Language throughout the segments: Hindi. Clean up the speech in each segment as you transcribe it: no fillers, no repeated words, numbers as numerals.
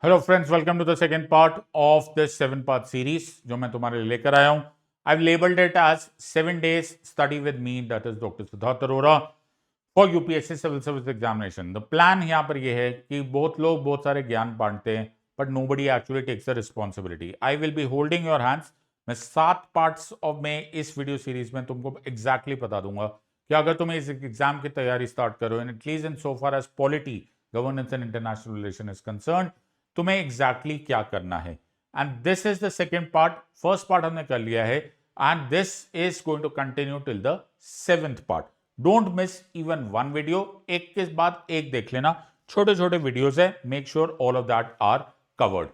Hello friends, welcome to the second part of this 7 part series जो मैं तुम्हारे लिए लेकर आया हूं. I have labelled it as 7 days study with me, that is doctor Siddharth Arora for UPSC civil service examination. The plan यहां पर यह है कि बहुत लोग बहुत सारे ज्ञान बांटते हैं but nobody actually takes the responsibility. I will be holding your hands. मैं 7 पार्ट्स ऑफ में इस वीडियो सीरीज में तुमको एग्जैक्टली बता दूंगा कि अगर तुम्हें इस एग्जाम की तैयारी स्टार्ट करो and at least in so far as polity, governance and international relation is concern, तुम्हें एग्जैक्टली क्या करना है. And this is the second part. First part हमने कर लिया है and this is going to continue till the 7th part. Don't miss even one video. एक के बाद एक देख लेना. छोटे छोटे वीडियोस है, make sure all of that are covered.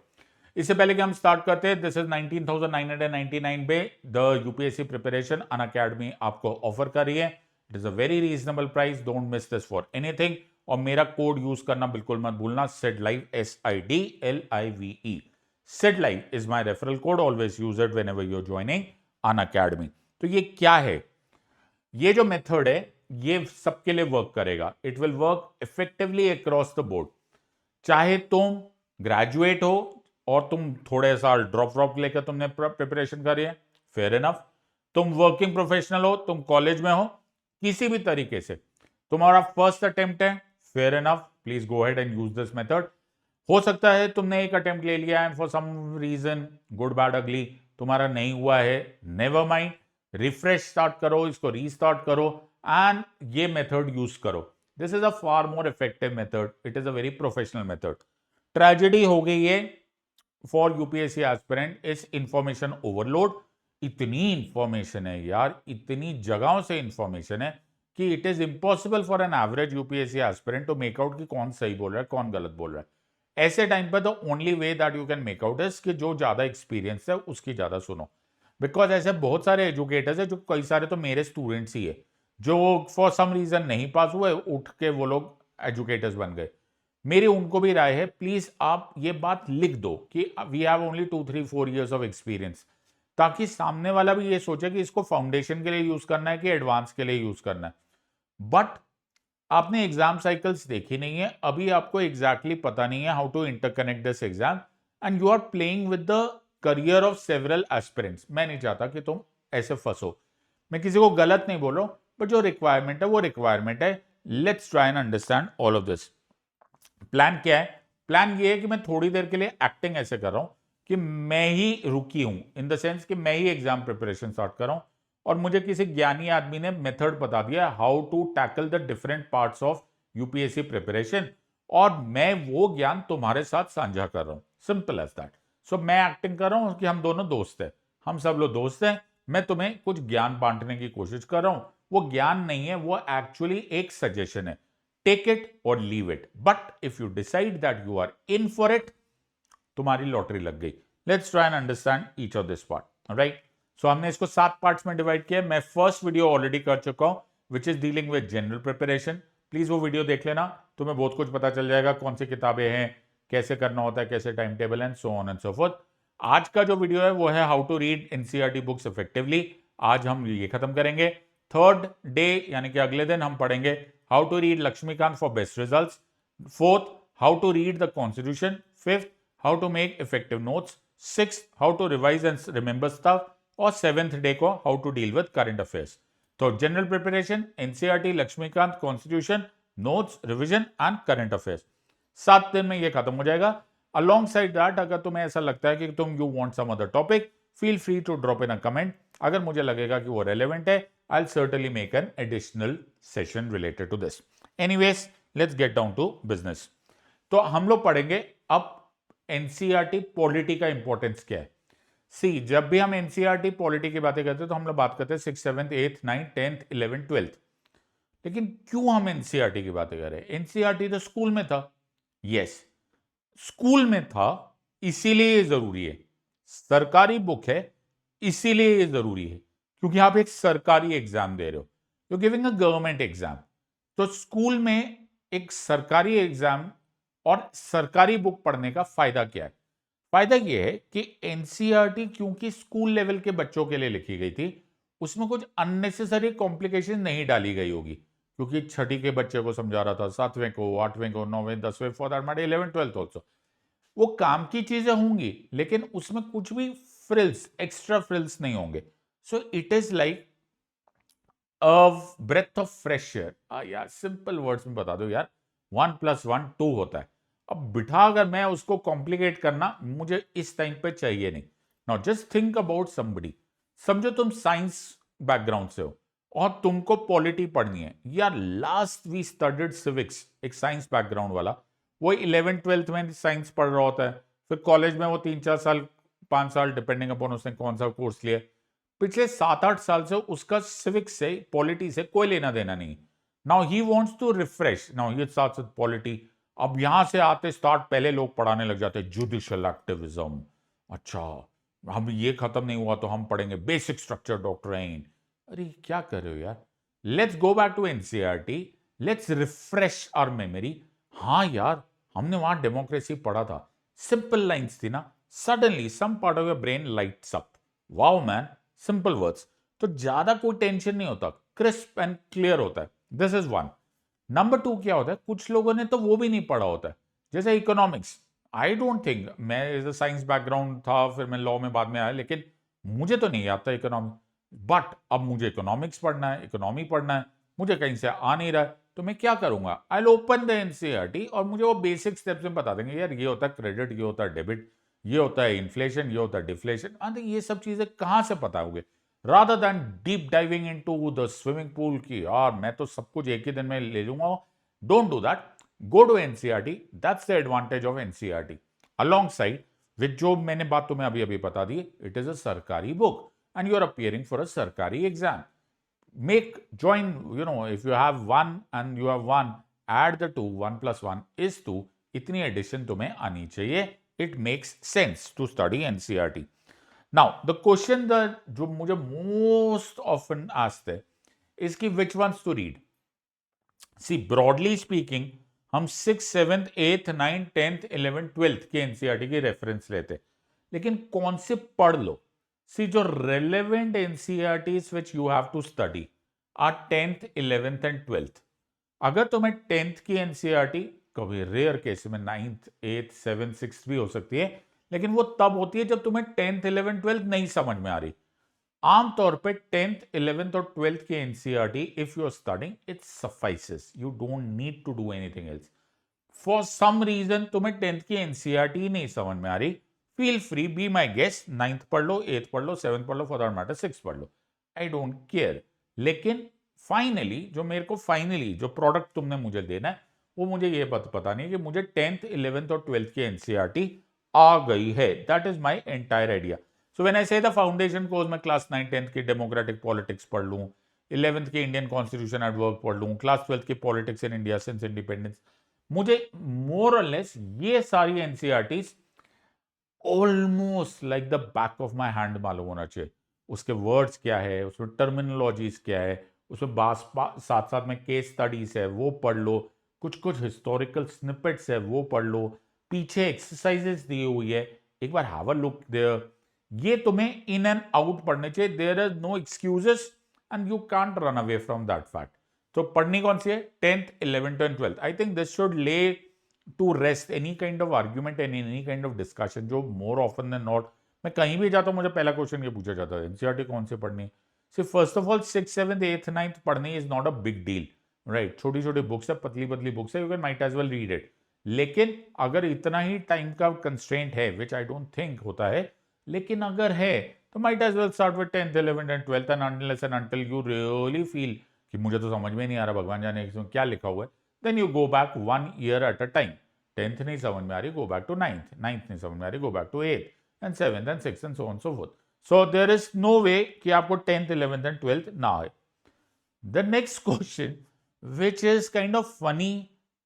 इससे पहले कि हम स्टार्ट करते हैं, दिस इज 19,999 पे द यूपीएससी प्रिपरेशन अनअकैडमी आपको ऑफर कर रही है. It is a very reasonable price. Don't miss this for anything. और मेरा कोड यूज करना बिल्कुल मत भूलना, SIDLIVE, SIDLIVE. SIDLIVE is my referral code. Always use it whenever you are joining Unacademy. तो ये क्या है? ये जो मेथड है ये सबके लिए वर्क करेगा. It will work effectively across the board. चाहे तुम ग्रेजुएट हो और तुम थोड़े सा ड्रॉप लेकर तुमने प्रिपरेशन करी है, फेयर इनफ. तुम वर्किंग प्रोफेशनल हो, तुम कॉलेज में हो, किसी भी तरीके से तुम्हारा फर्स्ट अटेम्प्ट है, fair enough. Please go ahead and use this method. हो सकता है तुमने एक अटेम्प्ट ले लिया है for some reason, good bad ugly, तुम्हारा नहीं हुआ है, नेवर माइंड. रिफ्रेश स्टार्ट करो, इसको रीस्टार्ट करो एंड ये मेथड यूज करो. This is a far more effective method. It is a very professional method. Tragedy हो गई है for UPSC aspirant is information overload. इतनी इंफॉर्मेशन है यार, इतनी जगहों से इंफॉर्मेशन है कि it is impossible for an average UPSC aspirant to make out कि कौन सही बोल रहा है कौन गलत बोल रहा है. ऐसे टाइम पर the only way that you can make out is कि जो ज्यादा एक्सपीरियंस है उसकी ज्यादा सुनो. बिकॉज ऐसे बहुत सारे एजुकेटर्स है, जो कई सारे तो मेरे स्टूडेंट्स ही है, जो फॉर सम रीजन नहीं पास हुए, उठ के वो लोग एजुकेटर्स बन गए. मेरी उनको भी राय है, प्लीज आप ये बात लिख दो कि we have only 2-3-4 years of experience, ताकि सामने वाला भी ये सोचे कि इसको फाउंडेशन के लिए यूज करना है कि एडवांस के लिए यूज करना है. बट आपने एग्जाम साइकिल्स देखी नहीं है, अभी आपको एग्जैक्टली पता नहीं है how to interconnect this exam and you are playing with the career of several aspirants. मैं नहीं चाहता कि तुम ऐसे फंसो. मैं किसी को गलत नहीं बोल रहा हूं, बट जो रिक्वायरमेंट है वो रिक्वायरमेंट है. Let's try and understand all of this. Plan क्या है? प्लान ये है कि मैं थोड़ी देर के लिए एक्टिंग ऐसे कर रहा हूं कि मैं ही रुकी हूं, इन द सेंस कि मैं ही एग्जाम प्रिपरेशन स्टार्ट कर रहा हूं और मुझे किसी ज्ञानी आदमी ने मेथड बता दिया how to tackle the different parts of UPSC preparation, और मैं वो ज्ञान तुम्हारे साथ साझा कर रहा हूं. Simple as that. सो मैं एक्टिंग कर रहा हूं कि हम दोनों दोस्त हैं, हम सब लोग दोस्त हैं. मैं तुम्हें कुछ ज्ञान बांटने की कोशिश कर रहा हूं. वो ज्ञान नहीं है, वो एक्चुअली एक सजेशन है. टेक इट और leave it. But if you decide that you are in for it, तुम्हारी लॉटरी लग गई. Let's try and understand each of this part. Right. So हमने इसको 7 पार्ट्स में डिवाइड किया. मैं फर्स्ट वीडियो ऑलरेडी कर चुका हूं which is dealing with general preparation. Please वो वीडियो देख लेना, तुम्हें बहुत कुछ पता चल जाएगा, कौन सी किताबें हैं, कैसे करना होता है, कैसे time table and so on and so forth. आज का जो वीडियो है वो है how to read NCERT books effectively. आज हम ये खत्म करेंगे. थर्ड डे यानी कि अगले दिन हम पढ़ेंगे how to read Laxmikanth for best results. Fourth, how to read the constitution. Fifth, how to make effective notes. Sixth, how to revise and remember stuff. और 7th डे को how to deal with current affairs. तो general preparation, NCERT, Laxmikanth, constitution, notes, revision and current affairs. 7 दिन में ये खत्म हो जाएगा. अलॉन्ग साइड दैट, अगर तुम्हें ऐसा लगता है कि तुम you want some other topic, feel free to drop in a comment. अगर मुझे लगेगा कि वो रेलेवेंट है, I will certainly make an additional session related to this. Anyways, let's get down to business. तो हम लोग पढ़ेंगे अब एनसीईआरटी पॉलिटी का इंपॉर्टेंस क्या है. सी, जब भी हम एनसीईआरटी पॉलिटी की बातें करते हैं तो हम लोग बात करते हैं 6th, 7th, 8th, 9th, 10th, 11th, 12th. लेकिन क्यों हम एनसीईआरटी की बातें कर रहे हैं? एनसीईआरटी तो स्कूल में था. यस, स्कूल में था, इसीलिए ये जरूरी है. सरकारी बुक है, इसीलिए ये जरूरी है क्योंकि आप एक सरकारी एग्जाम दे रहे हो. You giving a government exam. तो स्कूल में एक सरकारी एग्जाम और सरकारी बुक पढ़ने का फायदा क्या है? फायदा यह है कि एनसीईआरटी क्योंकि स्कूल लेवल के बच्चों के लिए लिखी गई थी, उसमें कुछ अननेसेसरी कॉम्प्लिकेशन नहीं डाली गई होगी, क्योंकि छठी के बच्चे को समझा रहा था, 7वें को, 8वें को, 9वें, 10वें, for that matter 11th, 12th also. वो काम की चीजें होंगी लेकिन उसमें कुछ भी फ्रिल्स, एक्स्ट्रा फ्रिल्स नहीं होंगे. So it is like breath of fresh air. यार सिंपल वर्ड्स में बता दो यार, 1+1 2 होता है. अब बिठा अगर मैं उसको कॉम्प्लिकेट करना, मुझे इस टाइम पे चाहिए नहीं. Now just think about somebody. समझो तुम साइंस बैकग्राउंड से हो और तुमको पॉलिटी पढ़नी है. यार लास्ट वी स्टडीड सिविक्स, एक साइंस बैकग्राउंड वाला, वो 11th-12th में साइंस पढ़ रहा होता है, फिर कॉलेज में वो 3-4 साल 5 साल डिपेंडिंग अपॉन उसने कौन सा कोर्स लिया, पिछले 7-8 साल से उसका सिविक्स से, पॉलिटी से कोई लेना देना नहीं. Now he wants to refresh. Now ये साथ साथ पॉलिटी. अब यहां से आते स्टार्ट पहले लोग पढ़ाने लग जाते हैं जुडिशियल एक्टिविज्म. अच्छा, हम ये खत्म नहीं हुआ तो हम पढ़ेंगे बेसिक स्ट्रक्चर डॉक्ट्राइन. अरे क्या कर रहे हो यार. Let's go back to NCERT. Let's refresh our memory. हाँ यार, हमने वहां डेमोक्रेसी पढ़ा था, सिंपल लाइंस थी ना. Suddenly some part of your brain lights up. Wow man, simple words. तो ज्यादा कोई टेंशन नहीं होता, क्रिस्प एंड क्लियर होता है. This is one. नंबर 2 क्या होता है, कुछ लोगों ने तो वो भी नहीं पढ़ा होता है, जैसे इकोनॉमिक्स. आई डोंट थिंक, मैं एज अ साइंस बैकग्राउंड था, फिर मैं लॉ में बाद में आया, लेकिन मुझे तो नहीं आता इकोनॉमिक्स. बट अब मुझे इकोनॉमिक्स पढ़ना है, इकोनॉमी पढ़ना है, मुझे कहीं से आ नहीं रहा है, तो मैं क्या करूंगा, आई ओपन द एनसीईआरटी और मुझे वो बेसिक स्टेप्स में बता देंगे. यार ये होता है क्रेडिट, ये होता है डेबिट, ये होता है इन्फ्लेशन, ये होता है डिफ्लेशन. ये सब चीजें कहां से पता होंगे, rather than deep diving into the swimming pool की यार मैं तो सब कुछ एक ही दिन में ले लूंगा. Don't do that. Go to NCERT. That's the advantage of NCERT. Alongside with जो मैंने बात तुम्हें अभी अभी बता दी, इट इज अ सरकारी book and you are appearing for a sarkari exam. Join, if you have one and you have one, add the two. 1+1 is 2. इतनी एडिशन तुम्हें आनी चाहिए. It makes sense to study NCERT. Now, the question जो मुझे most often asked है is कि which ones to read. See, broadly speaking, हम 6th, 7th, 8th, 9th, 10th, 11th, 12th के एनसीईआरटी की रेफरेंस लेते, लेकिन कौन से पढ़ लो. See, जो relevant NCERTs which you have to study are 10th, 11th and 12th. अगर तुम्हें 10th की NCERT, कभी रेयर केस में 9th, 8th, 7th, 6th भी हो सकती है, लेकिन वो तब होती है जब तुम्हें 10th, 11th, 12th नहीं समझ में आ रही. आमतौर पे 10th, 11th और 12th की NCERT if you are studying, it suffices. You don't need to do anything else. For some reason तुम्हें 10th की एनसीईआरटी नहीं समझ में आ रही, feel free, be my guest. 9th पढ़ लो, 8th पढ़ लो, 7th पढ़ लो, फॉर दैट मैटर 6th पढ़ लो. I don't care. लेकिन फाइनली जो प्रोडक्ट तुमने मुझे देना है, वो मुझे ये पता नहीं है कि मुझे 10th, 11th और 12th की एनसीईआरटी आ गई है. That is my entire idea. So when I से द फाउंडेशन कोर्स, मैं क्लास 9, 10th की डेमोक्रेटिक पॉलिटिक्स पढ़ लूं, 11th की इंडियन कॉन्स्टिट्यूशन एट वर्क पढ़ लूं, क्लास 12th की politics in India since independence, मुझे मोर और लेस ये सारी NCERTs almost like the back of my hand मालूम होना चाहिए. उसके वर्ड्स क्या है, उसमें टर्मिनोलॉजीज क्या है, उसमें साथ साथ में केस स्टडीज है वो पढ़ लो, कुछ कुछ हिस्टोरिकल स्निपेट्स है वो पढ़ लो, पीछे एक्सरसाइजेस दी हुई है, एक बार हैव अ लुक देयर. ये तुम्हें इन एंड आउट पढ़ने चाहिए. There is no excuses and you can't run away from that fact. तो पढ़नी कौन सी है, 10th, 11th and 12th. I think this should lay to rest any kind of argument and any kind of discussion. जो मोर ऑफन देन नॉट, मैं कहीं भी जाता हूं, मुझे पहला क्वेश्चन ये पूछा जाता है, एनसीईआरटी कौन से पढ़नी. सिर्फ first of all 6th, 7th, 8th, 9th पढ़नी is not a big deal, right. छोटी छोटी बुक्स है, पतली पतली बुक्स है, you can might as well read it. लेकिन अगर इतना ही टाइम का कंस्ट्रेंट है, विच आई डोंट थिंक होता है, लेकिन अगर है तो might as well start with 10th, 11th and 12th and unless and until you really feel कि मुझे तो समझ में नहीं आ रहा, भगवान जाने इसमें क्या लिखा हुआ है, then you go back 1 year at a time. 10th नहीं समझ में आ रही, go back to 9th. 9th नहीं समझ में आ रही, go back to 8th and 7th and 6th and so on so fourth. So there is no way कि आपको 10th, 11th एंड 12th ना आए. The next question which is kind of funny,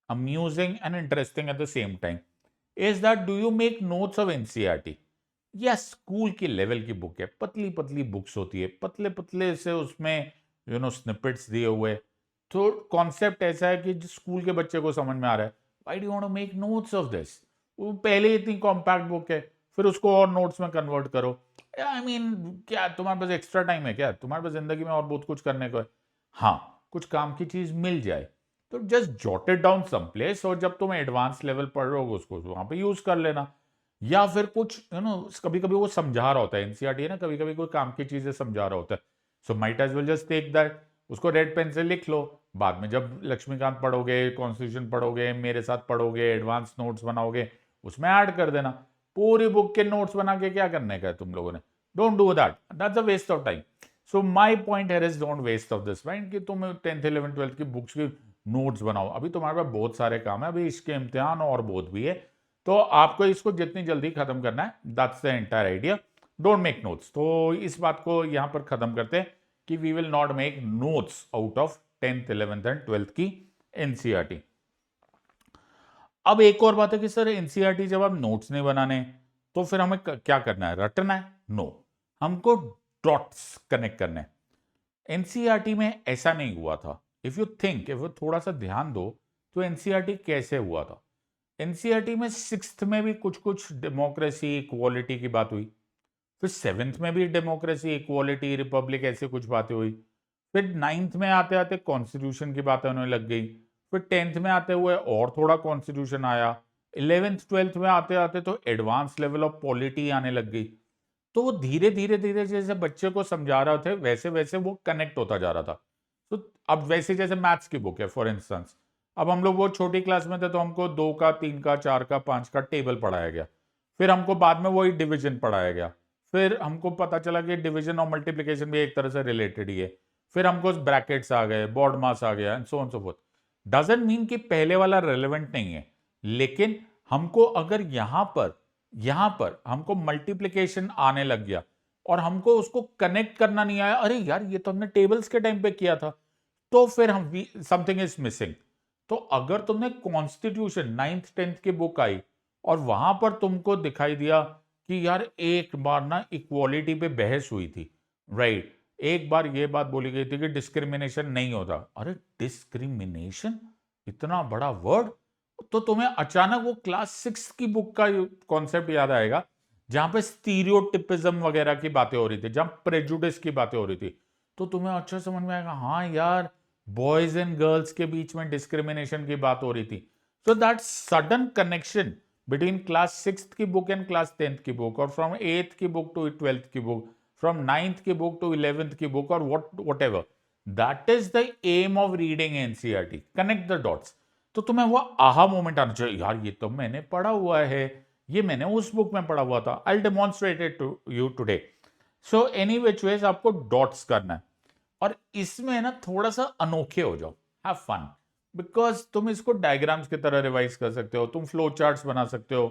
amusing and interesting at the same time, is that do you make notes of NCERT? yes, school की लेवल की बुक है, पतली पतली बुक्स होती है, पतले पतले से उसमें स्निपेट्स दिए हुए. तो कॉन्सेप्ट ऐसा है कि जिस स्कूल के बच्चे को समझ में आ रहा है, why do you want to make notes of this. वो पहले ही इतनी कॉम्पैक्ट बुक है, फिर उसको और नोट्स में कन्वर्ट करो. आई मीन क्या तुम्हारे पास एक्स्ट्रा टाइम है क्या, तुम्हारे पास जिंदगी में और बहुत कुछ करने को है. हाँ, कुछ काम की चीज मिल जाए तो just jot it down some place, और जब तुम एडवांस लेवल पढ़ रहे हो उसको वहां पे यूज कर लेना। या फिर कुछ कभी कभी वो समझा रहा होता है, एनसीईआरटी है ना, कभी कभी कोई काम की चीजें समझा रहा होता है, so might as well just take that, उसको रेड पेन से लिख लो। बाद में जब लक्ष्मीकांत पढ़ोगे, कॉन्स्टिट्यूशन पढ़ोगे, मेरे साथ पढ़ोगे, एडवांस नोट्स बनाओगे, उसमें ऐड कर देना। पूरी बुक के नोट्स बना के क्या करने का है तुम लोगों ने? Don't do that, that's a waste of time. So my point here is don't waste of this mind कि तुम 10th 11th 12th की बुक्स की नोट्स बनाओ। अभी तुम्हारे पास बहुत सारे काम है, अभी इसके इम्तिहान और बहुत भी है, तो आपको इसको जितनी जल्दी खत्म करना है, that's the entire idea. Don't make notes. तो इस बात को यहां पर खत्म करते हैं कि we will not make notes out of 10th 11th and 12th की एनसीईआरटी। अब एक और बात है कि सर एनसीईआरटी जब आप नोट्स नहीं बनाने तो फिर हमें क्या करना है? रटना है? नो, हमको डॉट्स कनेक्ट करने हैं। एनसीईआरटी में ऐसा नहीं हुआ था। If you think, if you थोड़ा सा ध्यान दो, तो एनसीईआरटी कैसे हुआ था? एनसीईआरटी में 6th में भी कुछ कुछ डेमोक्रेसी इक्वालिटी की बात हुई, फिर 7th में भी डेमोक्रेसी इक्वालिटी रिपब्लिक ऐसे कुछ बातें हुई, फिर 9th में आते आते कॉन्स्टिट्यूशन की बातें होने लग गई, फिर 10th में आते हुए और थोड़ा कॉन्स्टिट्यूशन आया, 11th 12th में आते आते तो एडवांस लेवल ऑफ पॉलिटी आने लग गई। तो वो धीरे धीरे धीरे जैसे बच्चे को समझा रहे थे वैसे वैसे वो कनेक्ट होता जा रहा था। तो अब वैसे जैसे मैथ्स की बुक है फॉर इंस्टेंस, अब हम लोग वो छोटी क्लास में थे तो हमको 2 का 3 का 4 का 5 का टेबल पढ़ाया गया, फिर हमको बाद में वही डिवीजन पढ़ाया गया, फिर हमको पता चला कि डिवीजन और मल्टीप्लिकेशन भी एक तरह से रिलेटेड ही है, फिर हमको ब्रैकेट्स आ गए, बॉड मास आ गया, and so on so fourth. Doesn't mean कि पहले वाला रेलेवेंट नहीं है, लेकिन हमको अगर यहां पर हमको मल्टीप्लिकेशन आने लग गया और हमको उसको कनेक्ट करना नहीं आया, अरे यार ये तो हमने टेबल्स के टाइम पे किया था, तो फिर हम समथिंग इज मिसिंग। तो अगर तुमने कॉन्स्टिट्यूशन 9th 10th की बुक आई और वहां पर तुमको दिखाई दिया कि यार एक बार ना इक्वालिटी पे बहस हुई थी, राइट, एक बार ये बात बोली गई थी कि डिस्क्रिमिनेशन नहीं होता, अरे डिस्क्रिमिनेशन इतना बड़ा वर्ड, तो तुम्हें अचानक वो क्लास 6 की बुक का कॉन्सेप्ट याद आएगा जहां पे स्टीरियोटिपिज्म वगैरह की बातें हो रही थी, जहां प्रेजुडिस की बातें हो रही थी, तो तुम्हें अच्छा समझ में आएगा, हाँ यार बॉयज एंड गर्ल्स के बीच में डिस्क्रिमिनेशन की बात हो रही थी। So that sudden connection between class 6th की बुक एंड क्लास 10th की बुक, और फ्रॉम 8th की बुक टू 12th की बुक, फ्रॉम 9th की बुक टू 11th की बुक, और whatever, that is the aim of reading NCERT, connect the dots. तो तुम्हें वो आहा मोमेंट आना चाहिए, यार ये तो मैंने पढ़ा हुआ है, ये मैंने उस बुक में पढ़ा हुआ था, I demonstrate it to you today. So any which ways आपको डॉट्स करना है, और इसमें ना थोड़ा सा अनोखे हो जाओ, हैव फन, बिकॉज तुम इसको डायग्राम्स की तरह रिवाइज कर सकते हो, तुम फ्लो चार्ट्स बना सकते हो,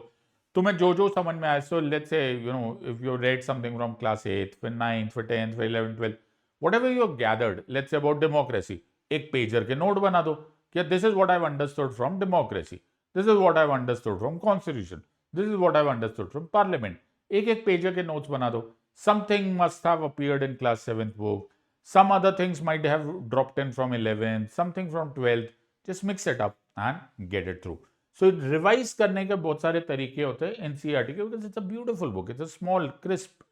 तुम्हें जो जो समझ में आए। So let's say if you read something from class 8 फिर 9 फिर 10 फिर 11 12, whatever you gathered, let's say about democracy, एक पेजर के नोट बना दो कि this is what I have understood from democracy, this is what I have understood from constitution, this is what I have understood from parliament. एक एक पेजर के नोट्स बना दो। Something must have appeared in class 7th book, some other things might have dropped in from 11th, something from 12th, just mix it up and get it through. So revise करने के बहुत सारे तरीके होते हैं एनसीईआरटी के, because it's a beautiful book, it's a small crisp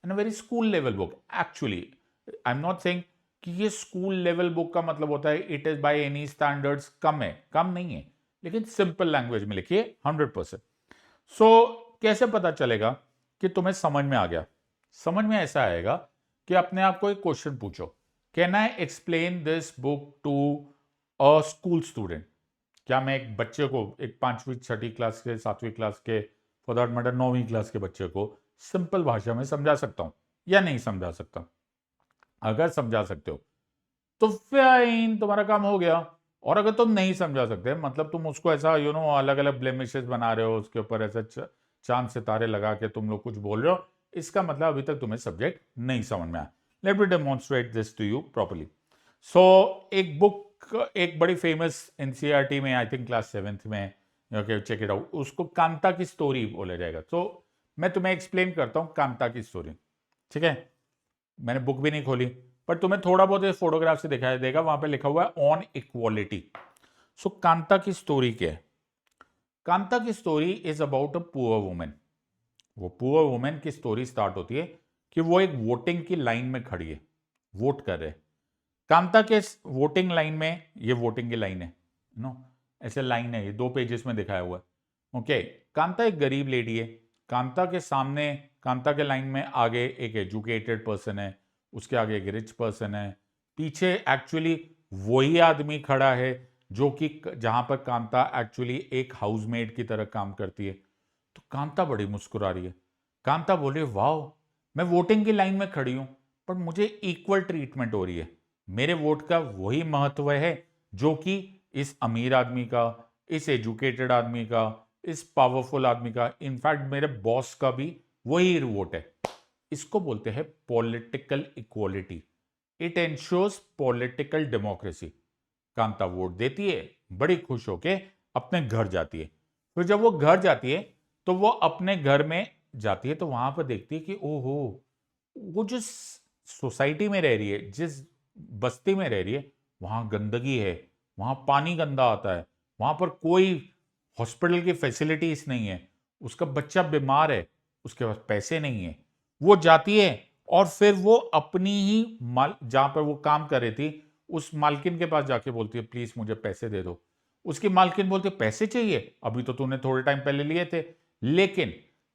and a very school level book actually. I'm not saying कि ये स्कूल लेवल बुक का मतलब होता है it is by any standards कम है, कम नहीं है, लेकिन सिंपल लैंग्वेज में लिखिए 100%। सो कैसे पता चलेगा कि तुम्हें समझ में आ गया? समझ में ऐसा आएगा कि अपने आप को एक क्वेश्चन पूछो, can I explain this book to a school student? क्या मैं एक बच्चे को, एक 5वीं 6ठी क्लास के 7वीं क्लास के, फॉर दैट मैटर 9वीं क्लास के बच्चे को सिंपल भाषा में समझा सकता हूं या नहीं समझा सकता? अगर समझा सकते हो तो फाइन, तुम्हारा काम हो गया। और अगर तुम नहीं समझा सकते, मतलब तुम उसको ऐसा अलग अलग ब्लेमिशेस बना रहे हो, उसके ऊपर ऐसा चांद सितारे लगा के तुम लोग कुछ बोल रहे हो, इसका मतलब अभी तक तुम्हें सब्जेक्ट नहीं समझ में आया। Let me demonstrate this to you properly. So एक बुक, एक बड़ी फेमस एनसीईआरटी में, आई थिंक क्लास 7th में, ओके चेक इट आउट, उसको कांता की स्टोरी बोला जाएगा। तो मैं तुम्हें एक्सप्लेन करता हूं कांता की स्टोरी, ठीक है? मैंने बुक भी नहीं खोली, पर तुम्हें थोड़ा बहुत फोटोग्राफ से दिखाई देगा, वहां पे लिखा हुआ है ऑन इक्वालिटी। सो कांता की स्टोरी क्या है? कांता की story is about a poor women. वो पुअर वुमेन की स्टोरी स्टार्ट होती है कि वो एक वोटिंग की लाइन में खड़ी है, वोट कर रहे। कांता के वोटिंग लाइन में, ये वोटिंग की लाइन है, नो, ऐसे लाइन है, ये 2 पेजेस में दिखाया हुआ है। ओके, कांता एक गरीब लेडी है। कांता के सामने, कांता के लाइन में आगे एक एजुकेटेड पर्सन है, उसके आगे एक रिच पर्सन है, पीछे एक्चुअली वही आदमी खड़ा है जो कि जहां पर कांता एक्चुअली एक हाउसमेड की तरह काम करती है। तो कांता बड़ी मुस्कुरा रही है। कांता बोले, वाह, मैं वोटिंग की लाइन में खड़ी हूं, पर मुझे इक्वल ट्रीटमेंट हो रही है। मेरे वोट का वही महत्व है जो कि इस अमीर आदमी का, इस एजुकेटेड आदमी का, इस पावरफुल आदमी का, इनफैक्ट मेरे बॉस का भी वही वोट है। इसको बोलते हैं political equality. It ensures political democracy. Kanta vote देती है, बड़ी खुश होके अपने घर जाती है। फिर जब वो घर जाती है तो वो अपने घर में जाती है तो वहां पर देखती है कि ओहो, वो जिस सोसाइटी में रह रही है, जिस बस्ती में रह रही है, वहां गंदगी है, वहां पानी गंदा आता है, वहां पर कोई हॉस्पिटल की फैसिलिटीज नहीं है, उसका बच्चा बीमार है, उसके पास पैसे नहीं है। वो जाती है और फिर वो अपनी ही माल, जहां पर वो काम कर रही थी, उस मालकिन के पास जाके बोलती है, प्लीज मुझे पैसे दे दो। उसकी मालकिन बोलती है, पैसे चाहिए? अभी तो तूने थोड़े टाइम पहले लिए थे, लेकिन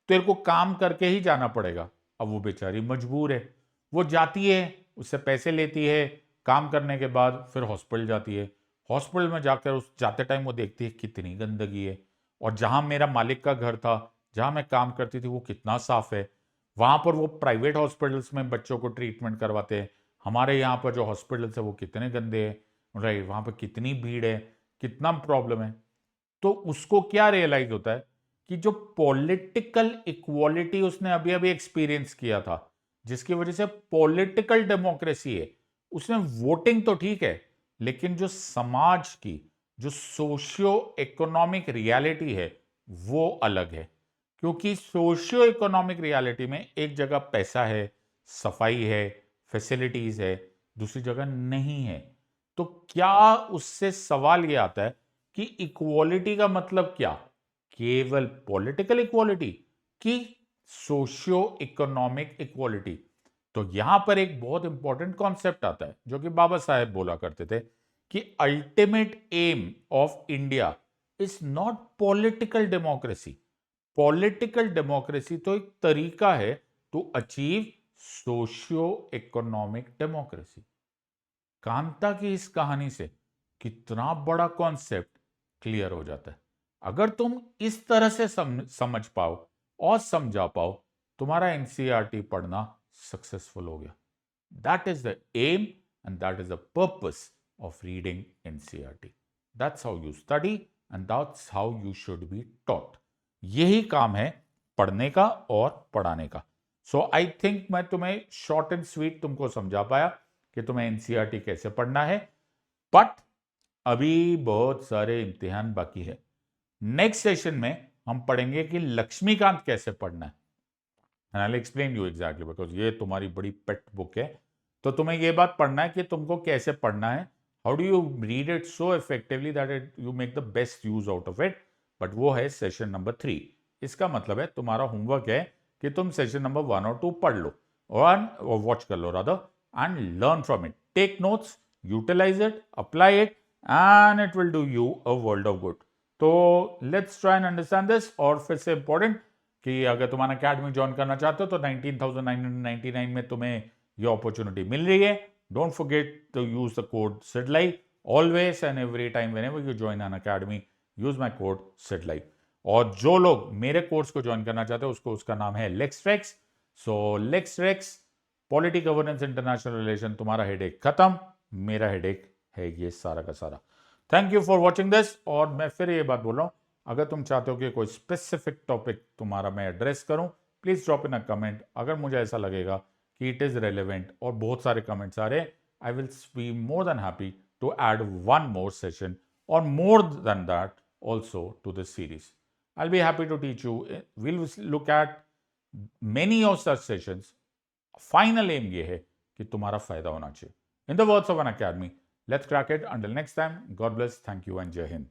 तेरे को काम करके ही जाना पड़ेगा। अब वो बेचारी मजबूर है, वो जाती है, उससे पैसे लेती है, काम करने के बाद फिर हॉस्पिटल जाती है। हॉस्पिटल में जाकर उस जाते टाइम वो देखती है कितनी गंदगी है, और जहां मेरा मालिक का घर था, जहां मैं काम करती थी, वो कितना साफ है। वहां पर वो प्राइवेट हॉस्पिटल्स में बच्चों को ट्रीटमेंट करवाते हैं, हमारे यहाँ पर जो हॉस्पिटल्स है वो कितने गंदे हैं, राइट, वहां पर कितनी भीड़ है, कितना प्रॉब्लम है। तो उसको क्या रियलाइज होता है कि जो पॉलिटिकल इक्वालिटी उसने अभी अभी एक्सपीरियंस किया था, जिसकी वजह से पॉलिटिकल डेमोक्रेसी है, उसने वोटिंग तो ठीक है, लेकिन जो समाज की, जो सोशियो इकोनॉमिक रियलिटी है, वो अलग है। क्योंकि सोशियो इकोनॉमिक रियलिटी में एक जगह पैसा है, सफाई है, फैसिलिटीज है, दूसरी जगह नहीं है। तो क्या उससे सवाल यह आता है कि इक्वालिटी का मतलब क्या? केवल पॉलिटिकल इक्वालिटी कि सोशियो इकोनॉमिक इक्वालिटी? तो यहां पर एक बहुत इंपॉर्टेंट कॉन्सेप्ट आता है जो कि बाबा साहेब बोला करते थे कि ultimate aim of India is not political democracy. Political democracy तो एक तरीका है to achieve socio economic democracy. Kanta की इस कहानी से कितना बड़ा कॉन्सेप्ट क्लियर हो जाता है। अगर तुम इस तरह से समझ पाओ और समझा पाओ, तुम्हारा एनसीईआरटी पढ़ना सक्सेसफुल हो गया। That is the aim and that is the purpose of reading NCERT. That's how you study and that's how you should be taught. यही काम है पढ़ने का और पढ़ाने का। सो आई थिंक मैं तुम्हें शॉर्ट एंड स्वीट तुमको समझा पाया कि तुम्हें एनसीईआरटी कैसे पढ़ना है, बट अभी बहुत सारे इम्तिहान बाकी है। नेक्स्ट सेशन में हम पढ़ेंगे कि लक्ष्मीकांत कैसे पढ़ना है, and I will explain you exactly, because ये तुम्हारी बड़ी पेट बुक है। तो तुम्हें ये बात पढ़ना है कि तुमको कैसे पढ़ना है, how do you read it so effectively that it you make the best use out of it. But वो है सेशन नंबर 3। इसका मतलब है तुम्हारा होमवर्क है कि तुम सेशन नंबर 1 और 2 पढ़ लो, और वॉच कर लो rather, and learn from it. Take notes, utilize it, apply it, and it will do you a world of good. तो let's try and understand this। और फिर से important कि अगर तुम्हारा अकेडमी ज्वाइन करना चाहते हो तो 19,999 में तुम्हें ये अपॉर्चुनिटी मिल रही है। Don't forget to use the code SIDLIVE always and every time whenever you join an academy, use my code SIDLIVE। और जो लोग मेरे कोर्स को ज्वाइन करना चाहते हो उसको, उसका नाम है LexRex। सो LexRex polity governance international relation, तुम्हारा हेडेक खत्म, मेरा हेडेक है ये सारा का सारा। Thank you for watching this. और मैं फिर ये बात बोल रहा हूं, अगर तुम चाहते हो कि कोई स्पेसिफिक टॉपिक तुम्हारा मैं एड्रेस करूं, please drop in a comment. अगर मुझे ऐसा लगेगा कि इट इज रेलिवेंट और बहुत सारे कमेंट्स आ रहे, I will be more than happy to add one more session और more than that also to this series. I will be happy to teach you. Will look at many of such sessions. Final aim ये है कि तुम्हारा फायदा होना चाहिए। In the words of Unacademy, let's crack it. Until next time, God bless, thank you and Jai Hind.